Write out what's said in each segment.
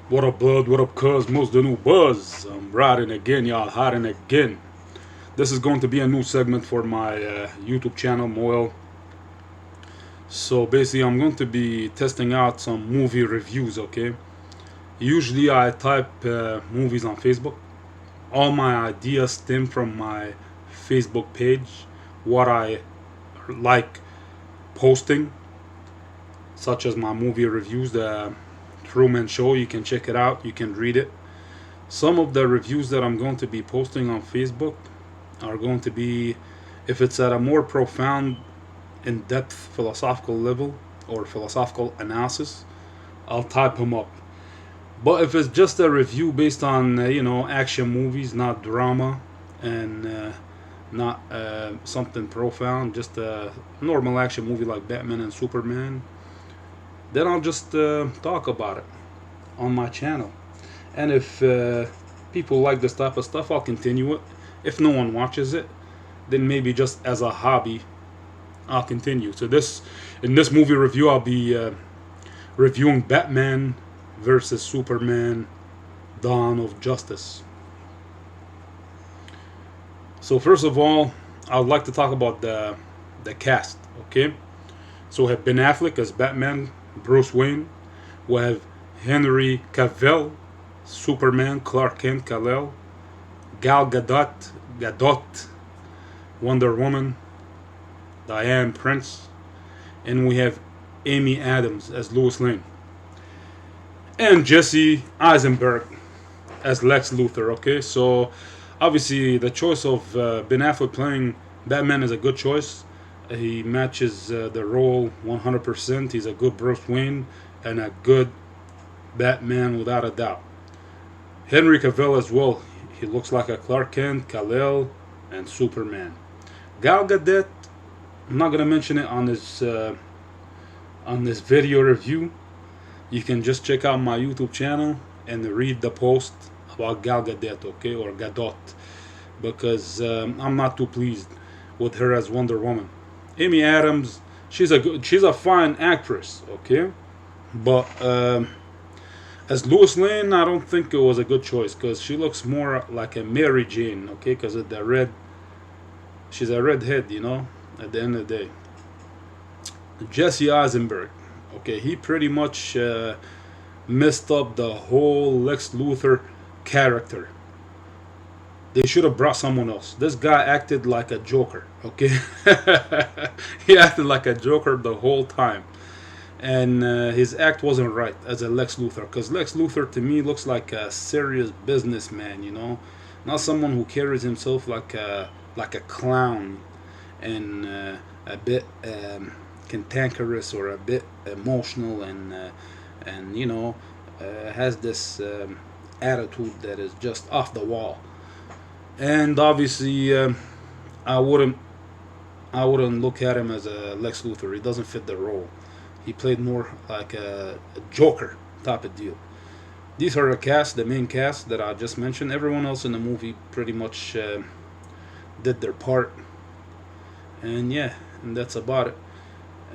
What up, blood? What up, cuz? Most the new buzz. I'm riding again, y'all, hiding again. This is going to be a new segment for my YouTube channel, Moel. So basically, I'm going to be testing out some movie reviews, okay? Usually, I type movies on Facebook. All my ideas stem from my Facebook page, what I like posting, such as my movie reviews, the Truman Show. You can check it out, you can read it. Some of the reviews that I'm going to be posting on Facebook are going to be, if it's at a more profound, in depth philosophical level or philosophical analysis, I'll type them up. But if it's just a review based on, action movies, not drama, and not something profound, just a normal action movie like Batman and Superman, then I'll just talk about it on my channel. And if people like this type of stuff, I'll continue it. If no one watches it, then maybe just as a hobby, I'll continue. So in this movie review, I'll be reviewing Batman versus Superman: Dawn of Justice. So first of all, I'd like to talk about the cast. Okay, so we have Ben Affleck as Batman, Bruce Wayne. We have Henry Cavill, Superman, Clark Kent, Kal-El. Gadot, Wonder Woman, Diane Prince, and we have Amy Adams as Lois Lane, and Jesse Eisenberg as Lex Luthor. Okay, so obviously the choice of Ben Affleck playing Batman is a good choice. He matches the role 100%. He's a good Bruce Wayne and a good Batman without a doubt. Henry Cavill as well. He looks like a Clark Kent, Kal-El, and Superman. Gal Gadot, I'm not gonna mention it on this video review. You can just check out my YouTube channel and read the post about Gal Gadot, okay, or Gadot, because I'm not too pleased with her as Wonder Woman. Amy Adams, she's a fine actress, okay, but as Lois Lane, I don't think it was a good choice because she looks more like a Mary Jane, okay, because of the red. She's a redhead, at the end of the day. Jesse Eisenberg, okay, he pretty much messed up the whole Lex Luthor character. They should have brought someone else. This guy acted like a Joker, okay? He acted like a Joker the whole time. And his act wasn't right as a Lex Luthor, because Lex Luthor to me looks like a serious businessman, not someone who carries himself like a clown and a bit cantankerous or a bit emotional and has this attitude that is just off the wall. And obviously, I wouldn't I wouldn't look at him as a Lex Luthor. He doesn't fit the role. He played more like a Joker type of deal. These are the main cast that I just mentioned. Everyone else in the movie pretty much did their part, and yeah, and that's about it.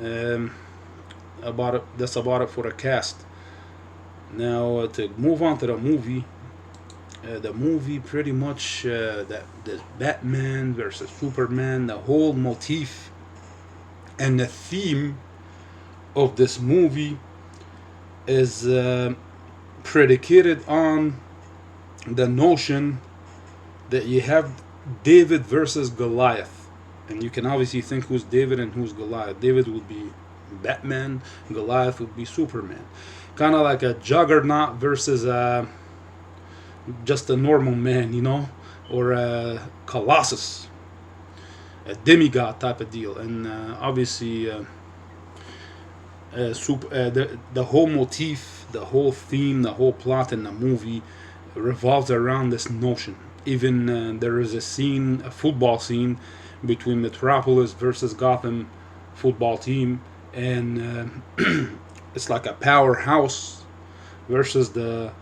Um, that's about it for the cast. Now to move on to the movie pretty much that the Batman versus Superman, the whole motif and the theme of this movie is predicated on the notion that you have David versus Goliath. And you can obviously think who's David and who's Goliath. David would be Batman, Goliath would be Superman. Kind of like a juggernaut versus just a normal man, or a colossus, a demigod type of deal. And obviously, the whole motif, the whole theme, the whole plot in the movie revolves around this notion. Even there is a football scene between Metropolis versus Gotham football team, and it's like a powerhouse versus the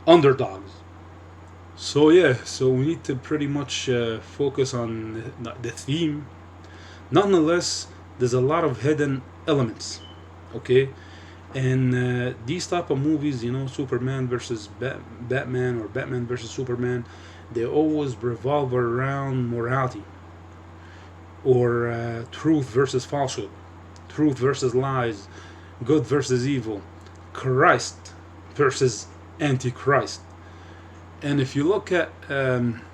underdogs. So yeah, so we need to pretty much focus on the theme. Nonetheless, there's a lot of hidden elements, okay? And these type of movies, Superman versus Batman, or Batman versus Superman, they always revolve around morality, or truth versus falsehood, truth versus lies, good versus evil, Christ versus Antichrist. And if you look at the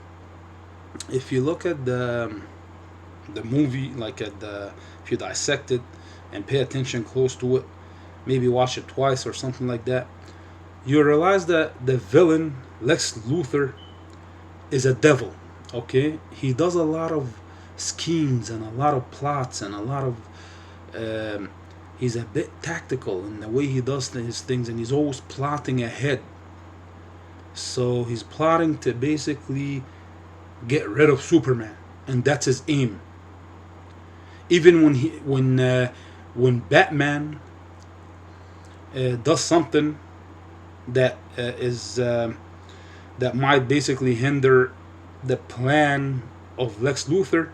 movie, like if you dissect it and pay attention close to it, maybe watch it twice or something like that, you realize that the villain Lex Luthor is a devil. Okay, he does a lot of schemes and a lot of plots and a lot of. He's a bit tactical in the way he does his things, and he's always plotting ahead. So he's plotting to basically get rid of Superman, and that's his aim. Even when Batman does something that that might basically hinder the plan of Lex Luthor,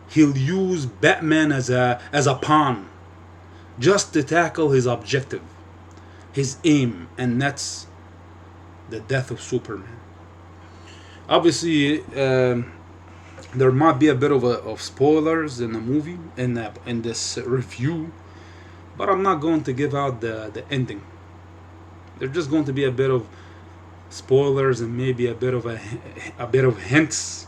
he'll use Batman as a pawn, just to tackle his objective, his aim, and that's the death of Superman. Obviously, there might be a bit of spoilers in the movie, in this review, but I'm not going to give out the ending. There's just going to be a bit of spoilers and maybe a bit of hints.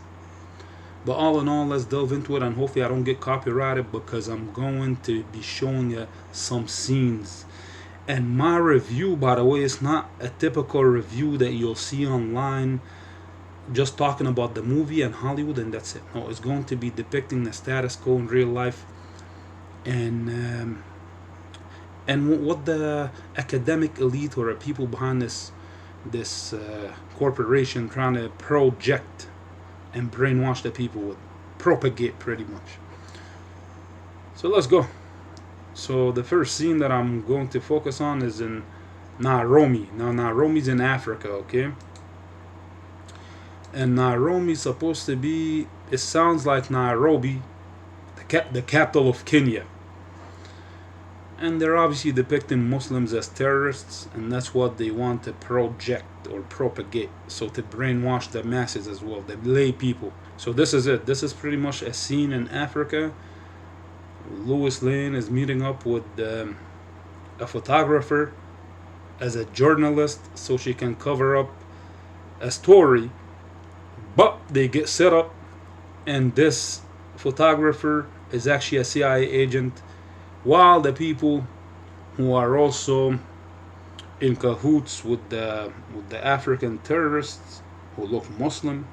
But all in all, let's delve into it, and hopefully I don't get copyrighted, because I'm going to be showing you some scenes. And my review, by the way, is not a typical review that you'll see online, just talking about the movie and Hollywood and that's it. No, it's going to be depicting the status quo in real life, and what the academic elite or the people behind this corporation trying to project and brainwash the people with, propagate pretty much. So let's go. So the first scene that I'm going to focus on is in Nairobi. Now Nairobi's in Africa, okay? And Nairobi's supposed to be, it sounds like Nairobi, the capital of Kenya. And they're obviously depicting Muslims as terrorists, and that's what they want to project or propagate. So to brainwash the masses as well, the lay people. So this is it. This is pretty much a scene in Africa. Lois Lane is meeting up with a photographer as a journalist so she can cover up a story. But they get set up, and this photographer is actually a CIA agent, while the people who are also in cahoots with the African terrorists who look Muslim,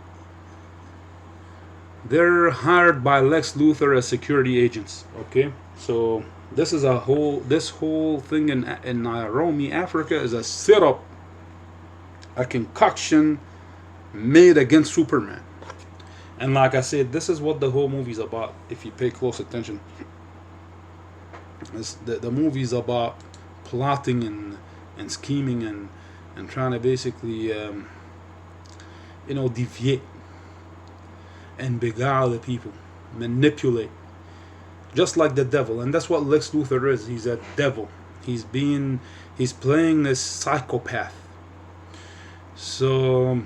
they're hired by Lex Luthor as security agents. Okay, so this whole thing in Nairobi, Africa, is a setup, a concoction made against Superman. And like I said, this is what the whole movie's about. If you pay close attention, the movie's about plotting and scheming and trying to basically deviate and beguile the people, manipulate, just like the devil. And that's what Lex Luthor is. He's a devil. He's playing this psychopath. So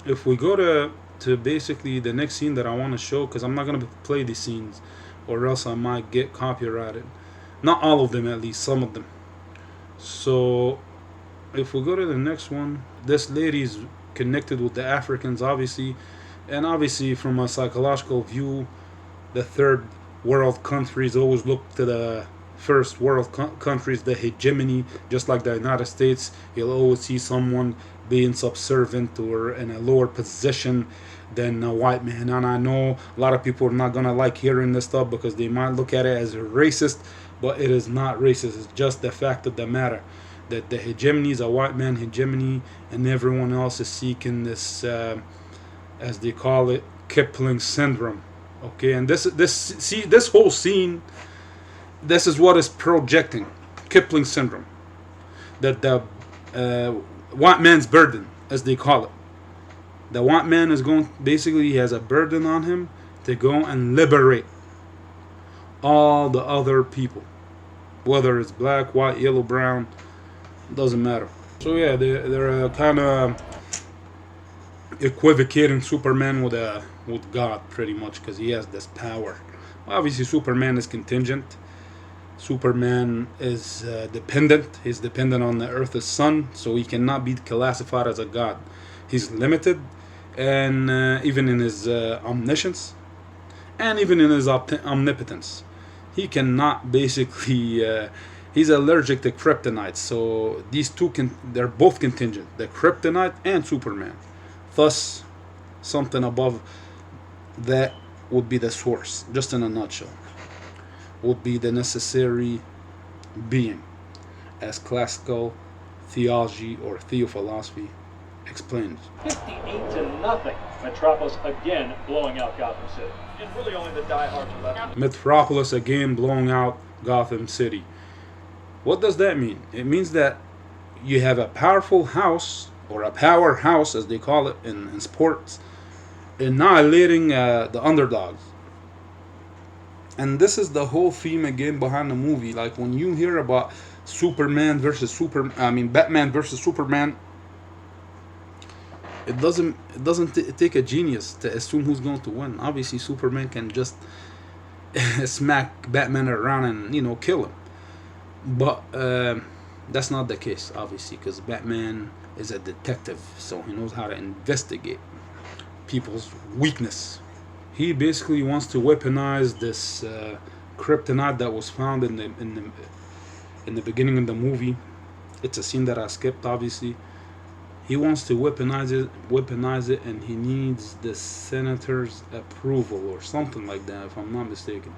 if we go to basically the next scene that I want to show, because I'm not going to play these scenes or else I might get copyrighted. Not all of them, at least some of them. So if we go to the next one, this lady's connected with the Africans, obviously. And obviously, from a psychological view, the third world countries always look to the first world countries, the hegemony, just like the United States. You'll always see someone being subservient or in a lower position than a white man. And I know a lot of people are not going to like hearing this stuff because they might look at it as racist, but it is not racist. It's just the fact of the matter that the hegemony is a white man hegemony, and everyone else is seeking this, as they call it, Kipling syndrome. Okay, and this whole scene, this is what is projecting Kipling syndrome, that the white man's burden, as they call it. The white man is going, basically, he has a burden on him to go and liberate all the other people. whether it's black, white, yellow, brown, doesn't matter. So yeah, they're kind of equivocating Superman with God pretty much because he has this power. Obviously, Superman is contingent. Superman is dependent. He's dependent on the Earth's sun, so he cannot be classified as a god. He's limited, and even in his omniscience, and even in his omnipotence, he cannot basically. He's allergic to kryptonite, so these two they're both contingent: the kryptonite and Superman. Thus, something above that would be the source, just in a nutshell, would be the necessary being, as classical theology or theophilosophy explains. 58-0. Metropolis again blowing out Gotham City. And really only the diehards are left. Metropolis again blowing out Gotham City. What does that mean? It means that you have a powerful house, or a powerhouse as they call it in sports, annihilating the underdogs. And this is the whole theme again behind the movie. Like when you hear about Batman versus Superman, it doesn't take a genius to assume who's going to win. Obviously, Superman can just smack Batman around and kill him. But that's not the case, obviously, because Batman is a detective, so he knows how to investigate people's weakness. He basically wants to weaponize this kryptonite that was found in the beginning of the movie. It's a scene that I skipped, obviously. He wants to weaponize it, and he needs the senator's approval or something like that, if I'm not mistaken.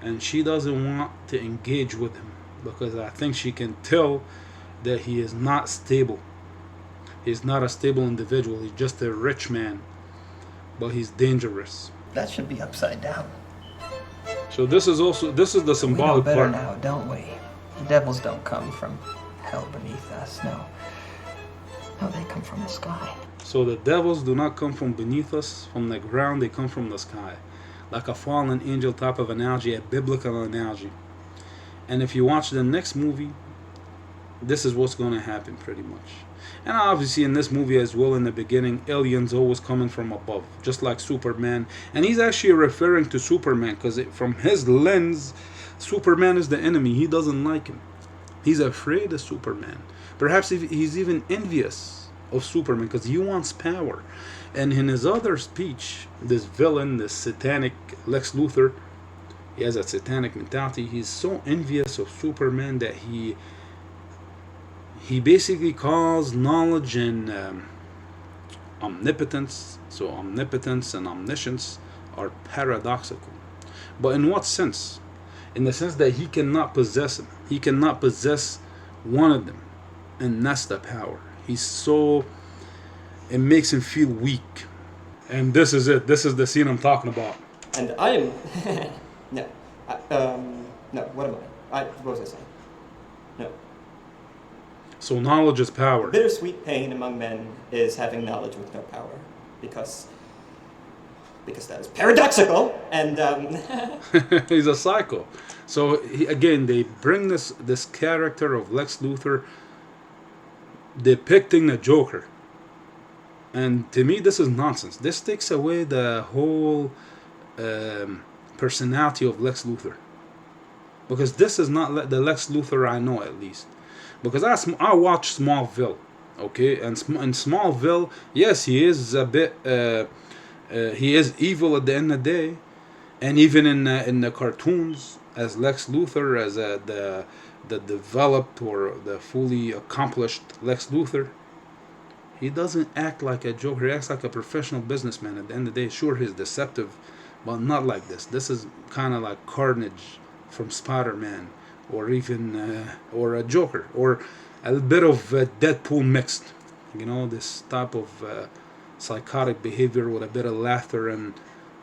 And she doesn't want to engage with him because I think she can tell that he is not stable. He's not a stable individual. He's just a rich man, but he's dangerous. That should be upside down. So this is the symbolic we know better part. now, don't we? The devils don't come from hell beneath us, no. No, they come from the sky. So the devils do not come from beneath us, from the ground, they come from the sky. Like a fallen angel type of analogy, a biblical analogy. And if you watch the next movie, this is what's going to happen pretty much. And obviously in this movie as well, in the beginning, aliens always coming from above, just like Superman. And he's actually referring to Superman because from his lens, Superman is the enemy. He doesn't like him. He's afraid of Superman. Perhaps he's even envious of Superman because he wants power. And in his other speech, this villain, this satanic Lex Luthor, he has a satanic mentality. He's so envious of Superman that he basically calls knowledge and omnipotence. So omnipotence and omniscience are paradoxical. But in what sense? In the sense that he cannot possess him. He cannot possess one of them. And that's the power. It makes him feel weak. And this is it. This is the scene I'm talking about. And I am... no, what am I? What was I saying? No. So knowledge is power. Bittersweet pain among men is having knowledge with no power. Because that is paradoxical, and... He's a psycho. So, again, they bring this character of Lex Luthor depicting the Joker. And to me, this is nonsense. This takes away the whole personality of Lex Luthor. Because this is not the Lex Luthor I know, at least. Because I watched Smallville, okay? And in Smallville, yes, he is a bit... he is evil at the end of the day. And even in the cartoons, as Lex Luthor, as the developed or the fully accomplished Lex Luthor, he doesn't act like a Joker. He acts like a professional businessman at the end of the day. Sure, he's deceptive, but not like this. This is kind of like Carnage from Spider-Man, or even or a Joker, or a bit of Deadpool mixed. This type of psychotic behavior with a bit of laughter, and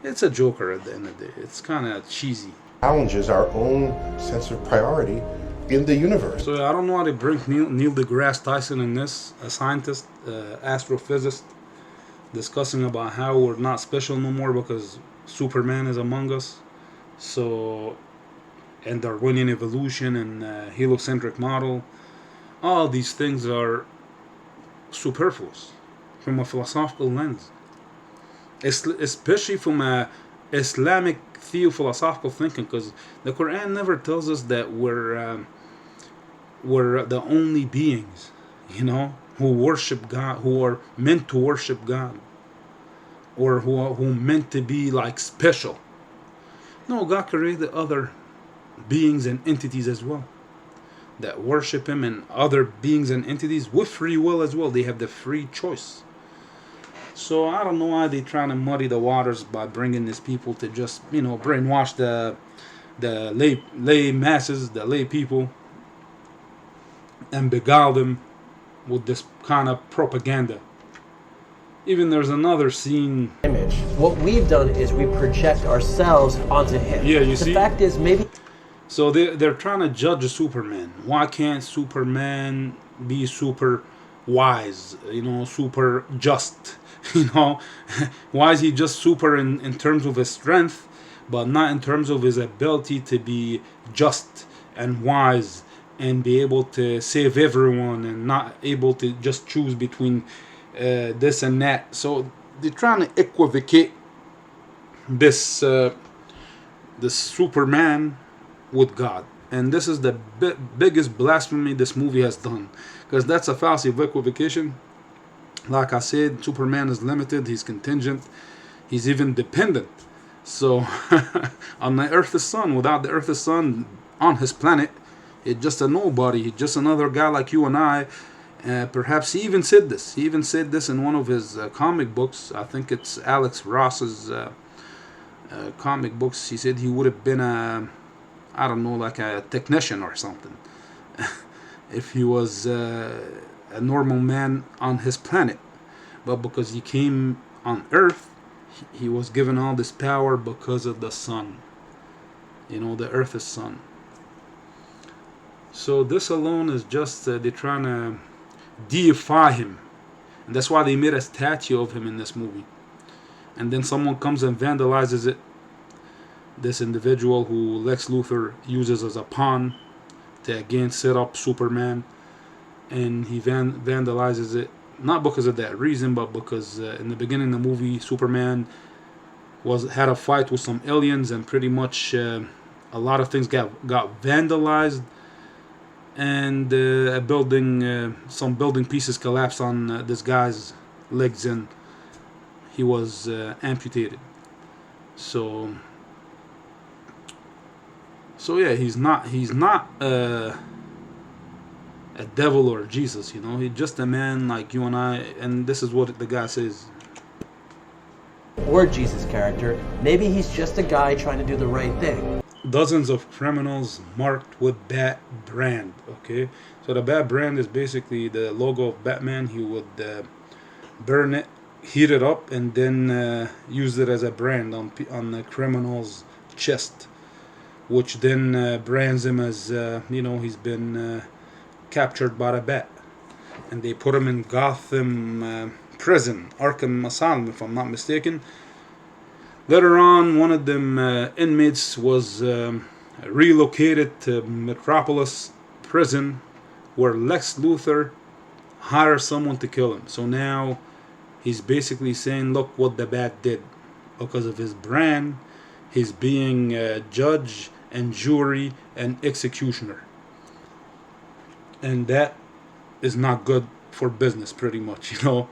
it's a Joker at the end of the day. It's kind of cheesy. Challenges our own sense of priority in the universe. So I don't know how they bring Neil deGrasse Tyson in this, a scientist, astrophysicist, discussing about how we're not special no more because Superman is among us. So and Darwinian evolution and heliocentric model. All these things are superfluous from a philosophical lens, especially from a Islamic theophilosophical thinking, because the Quran never tells us that we're the only beings, who worship God, who are meant to worship God, or who meant to be like special. No, God created other beings and entities as well that worship Him, and other beings and entities with free will as well. They have the free choice. So I don't know why they're trying to muddy the waters by bringing these people to just brainwash the lay masses, the lay people, and beguile them with this kind of propaganda. Even there's another scene. Image. What we've done is we project ourselves onto him. Yeah, you see? The fact is, maybe. So they're trying to judge Superman. Why can't Superman be super wise? Super just. Why is he just super in terms of his strength, but not in terms of his ability to be just and wise and be able to save everyone and not able to just choose between this and that. So they're trying to equivocate this Superman with God, and this is the biggest blasphemy this movie has done, because that's a fallacy of equivocation. Like I said, Superman is limited, he's contingent, he's even dependent. So on the Earth's sun, without the Earth's sun on his planet, it's just a nobody. He's just another guy like you and I. Perhaps he even said this. He even said this in one of his comic books. I think it's Alex Ross's comic books. He said he would have been like a technician or something if he was a normal man on his planet. But because he came on Earth, he was given all this power because of the sun. The Earth's sun. So this alone is just they're trying to deify him, and that's why they made a statue of him in this movie. And then someone comes and vandalizes it. This individual who Lex Luthor uses as a pawn to again set up Superman, and he vandalizes it not because of that reason, but because in the beginning of the movie, Superman had a fight with some aliens, and pretty much a lot of things got vandalized. And some building pieces collapsed on this guy's legs, and he was amputated. So yeah, he's not a devil or Jesus. He's just a man like you and I. And this is what the guy says. Or Jesus character. Maybe he's just a guy trying to do the right thing. Dozens of criminals marked with Bat brand. Okay, so the Bat brand is basically the logo of Batman. He would burn it, heat it up, and then use it as a brand on the criminal's chest, which then brands him as he's been captured by the Bat, and they put him in Gotham prison, Arkham Asylum, if I'm not mistaken. Later on, one of them inmates was relocated to Metropolis prison, where Lex Luthor hired someone to kill him. So now he's basically saying, look what the Bat did. Because of his brand, he's being judge and jury and executioner. And that is not good for business, pretty much, on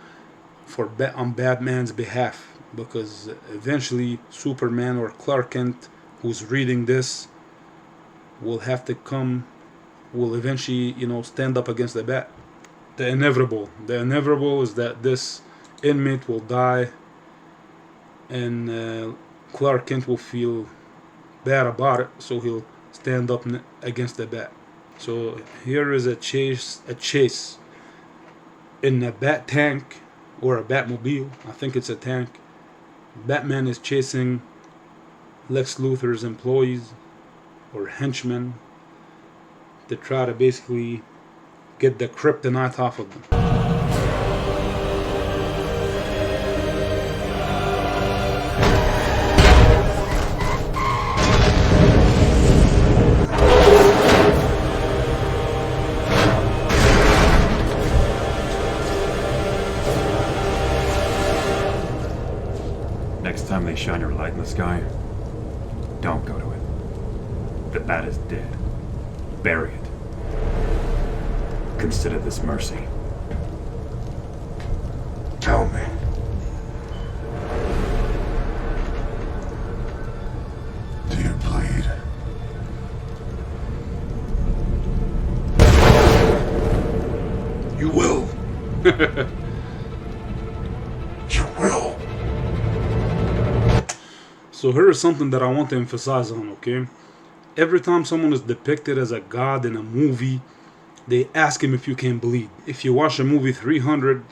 Batman's behalf. Because eventually Superman or Clark Kent, who's reading this, will eventually stand up against the Bat. The inevitable is that this inmate will die, and Clark Kent will feel bad about it, so he'll stand up against the Bat. So here is a chase in a Bat tank or a Batmobile. I think it's a tank. Batman is chasing Lex Luthor's employees or henchmen to try to basically get the kryptonite off of them. Next time they shine your light in the sky, don't go to it. The bat is dead. Bury it. Consider this mercy. Tell me. Do you bleed? You will. You will. So here is something that I want to emphasize on, okay? Every time someone is depicted as a god in a movie, they ask him if you can bleed. If you watch the movie 300,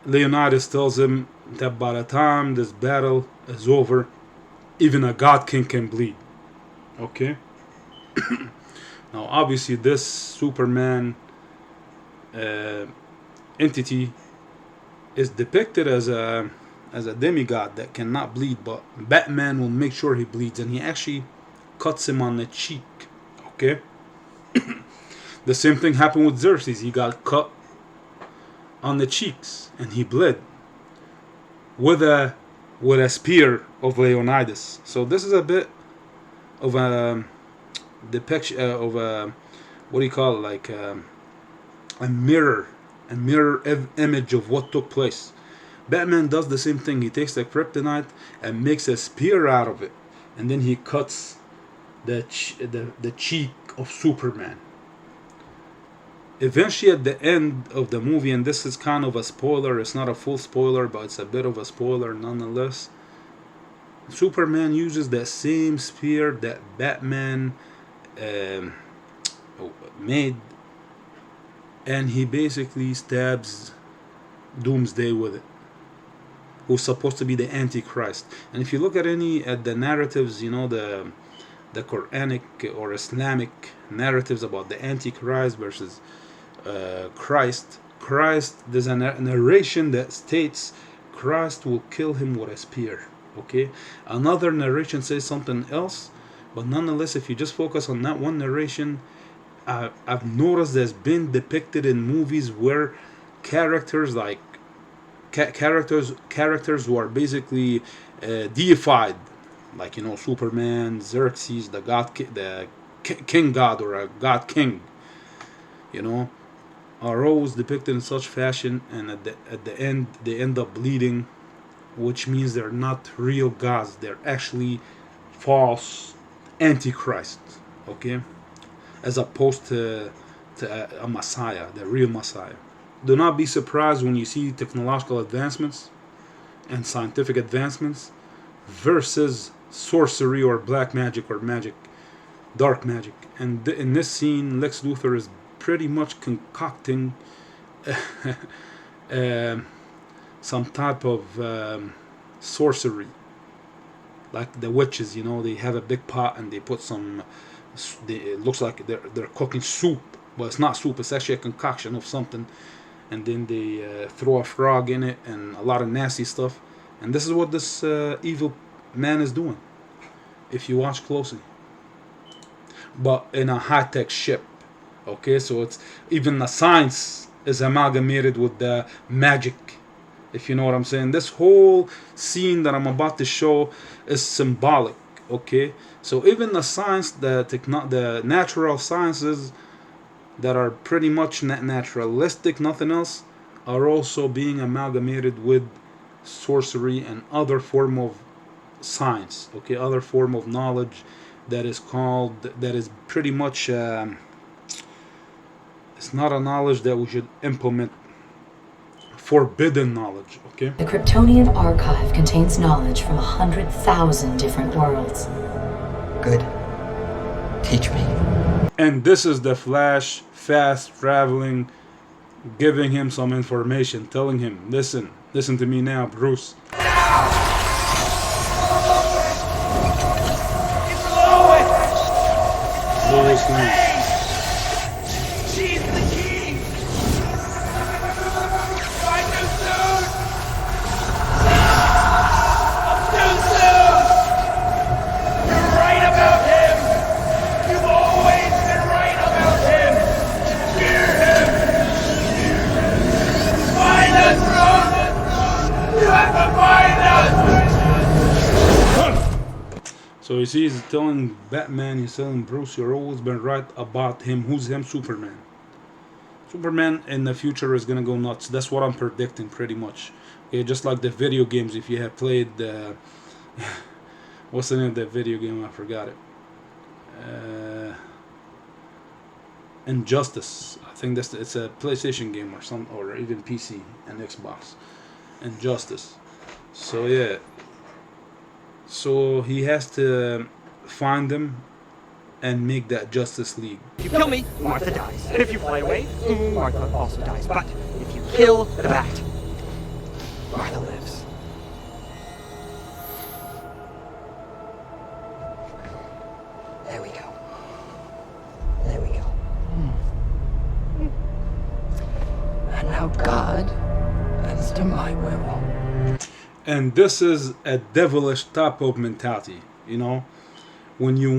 Leonidas tells him that by the time this battle is over, even a god king can bleed. Okay? Now, obviously, this Superman entity is depicted as a demigod that cannot bleed, but Batman will make sure he bleeds, and he actually cuts him on the cheek. Okay? The same thing happened with Xerxes. He got cut on the cheeks and he bled with a spear of Leonidas. So this is a bit of a depiction of a, what do you call it, like a mirror image of what took place. Batman does the same thing. He takes the kryptonite and makes a spear out of it, and then he cuts the cheek of Superman. Eventually, at the end of the movie, and this is kind of a spoiler, it's not a full spoiler, but it's a bit of a spoiler nonetheless, Superman uses that same spear that Batman made, and he basically stabs Doomsday with it, who's supposed to be the Antichrist. And if you look at the narratives, you know, the Quranic or Islamic narratives about the Antichrist versus Christ, there's a narration that states Christ will kill him with a spear. Okay, another narration says something else, but nonetheless, if you just focus on that one narration, I've noticed there's been depicted in movies where characters like characters who are basically deified, like, you know, Superman, Xerxes, the king god or a god king, you know, are always depicted in such fashion, and at the end they end up bleeding, which means they're not real gods. They're actually false Antichrist, okay, as opposed to a Messiah, the real Messiah. Do not be surprised when you see technological advancements and scientific advancements versus sorcery or black magic or magic, dark magic. And in this scene, Lex Luthor is pretty much concocting some type of sorcery, like the witches. You know, they have a big pot and they put some. It looks like they're cooking soup, but it's not soup. It's actually a concoction of something, and then they throw a frog in it and a lot of nasty stuff. And this is what this evil man is doing, if you watch closely. But in a high-tech ship. Okay, so it's even the science is amalgamated with the magic, if you know what I'm saying. This whole scene that I'm about to show is symbolic. Okay, so even the science, the natural sciences that are pretty much naturalistic, nothing else, are also being amalgamated with sorcery and other form of science. Okay, other form of knowledge that is pretty much it's not a knowledge that we should implement. Forbidden knowledge. Okay. The Kryptonian archive contains knowledge from 100,000 different worlds. Good. Teach me. And this is the Flash, fast traveling, giving him some information, telling him, listen to me now, Bruce. Lois Lane. She's the key! Why too soon? Too soon! You're right about him! You've always been right about him! Fear him! Find us, Roman! You have to find us! So you see, he's telling Batman, he's telling Bruce, you've always been right about him. Who's him? Superman. Superman in the future is gonna go nuts. That's what I'm predicting, pretty much. Okay, just like the video games. If you have played, what's the name of that video game? I forgot it. Injustice. I think it's a PlayStation game or even PC and Xbox. Injustice. So yeah. So he has to find them and make that Justice League. If you kill me, Martha dies. And if you fly away, Martha also dies. But if you kill the Bat, Martha lives. There we go. There we go. And now God bends to my will. And this is a devilish type of mentality, you know, when you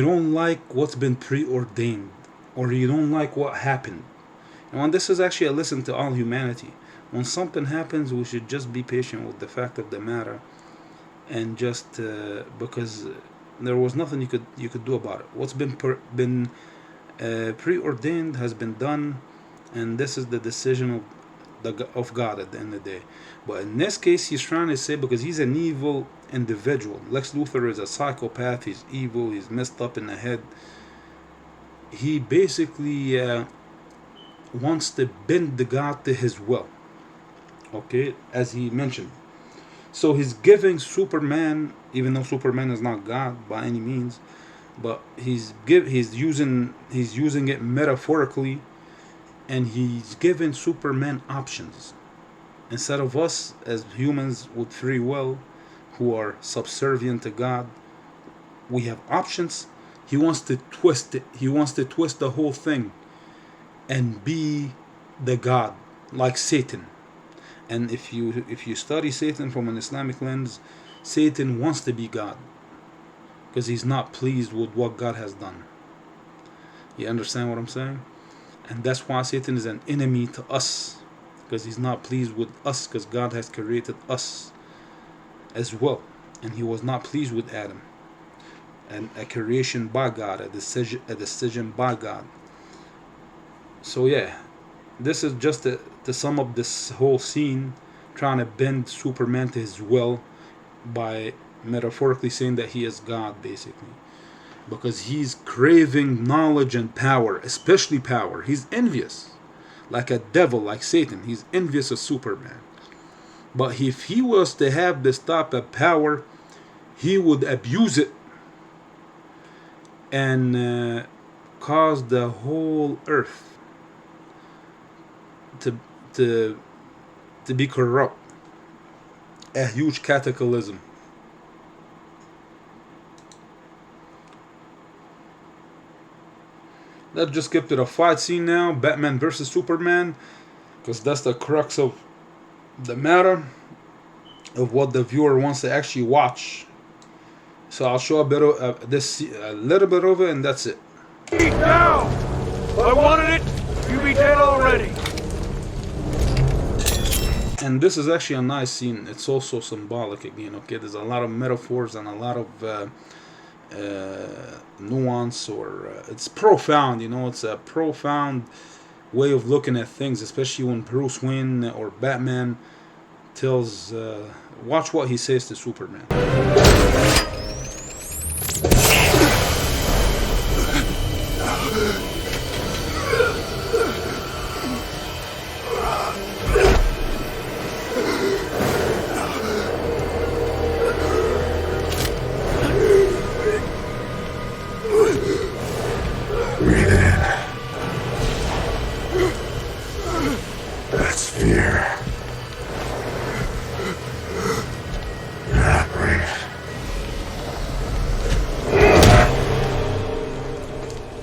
don't like what's been preordained, or you don't like what happened. And this is actually a lesson to all humanity. When something happens, we should just be patient with the fact of the matter, and just because there was nothing you could do about it. What's been preordained has been done, and this is the decision of God at the end of the day. But in this case, he's trying to say, because he's an evil individual. Lex Luthor is a psychopath. He's evil. He's messed up in the head. He basically wants to bend the God to his will. Okay, as he mentioned. So he's giving Superman, even though Superman is not God by any means, but he's using it metaphorically, and he's giving Superman options. Instead of us as humans with free will, who are subservient to God, we have options. He wants to twist it. He wants to twist the whole thing and be the God, like Satan. And if you study Satan from an Islamic lens, Satan wants to be God, because he's not pleased with what God has done. You understand what I'm saying? And that's why Satan is an enemy to us, because he's not pleased with us, because God has created us as well, and he was not pleased with Adam. And a creation by God, a decision by God. So yeah, this is just to sum up this whole scene, trying to bend Superman to his will by metaphorically saying that he is God, basically. Because he's craving knowledge and power, especially power. He's envious, like a devil, like Satan. He's envious of Superman. But if he was to have this type of power, he would abuse it and cause the whole earth to be corrupt. A huge cataclysm. Let's just skip to the fight scene now. Batman versus Superman, because that's the crux of the matter, of what the viewer wants to actually watch. So I'll show a bit of a little bit of it, and that's it. Eat down! I wanted it. You be dead already. And this is actually a nice scene. It's also symbolic again. Okay, there's a lot of metaphors and a lot of nuance, or it's profound. You know, it's a profound way of looking at things, especially when Bruce Wayne or Batman tells, watch what he says to Superman. Breathe it in. That's fear. You're not brave.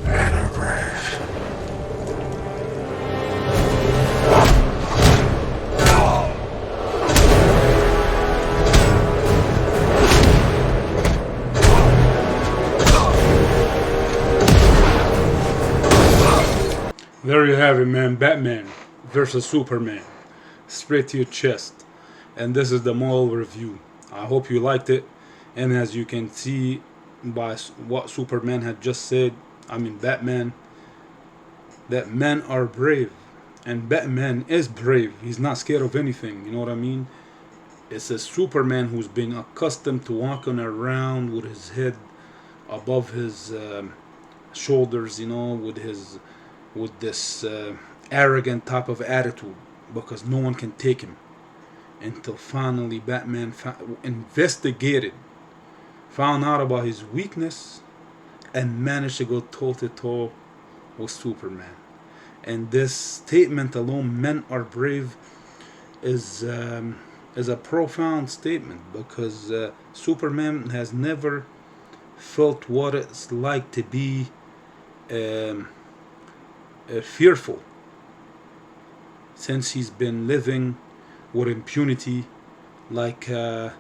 Men are brave. There you have it, man. Batman versus Superman. Straight to your chest. And this is the moral review. I hope you liked it. And as you can see by what Superman had just said, I mean Batman, that men are brave. And Batman is brave. He's not scared of anything, you know what I mean? It's a Superman who's been accustomed to walking around with his head above his shoulders, you know, with this arrogant type of attitude, because no one can take him. Until finally Batman investigated, found out about his weakness, and managed to go toe-to-toe with Superman. And this statement alone, men are brave, is a profound statement, because Superman has never felt what it's like to be fearful, since he's been living with impunity, like a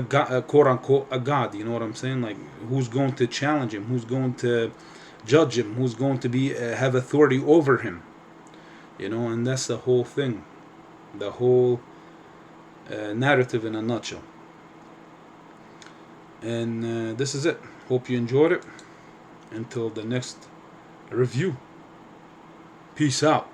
god, quote unquote a god. You know what I'm saying? Like, who's going to challenge him? Who's going to judge him? Who's going to be have authority over him? You know, and that's the whole thing, the whole narrative in a nutshell. And this is it. Hope you enjoyed it. Until the next review. Peace out.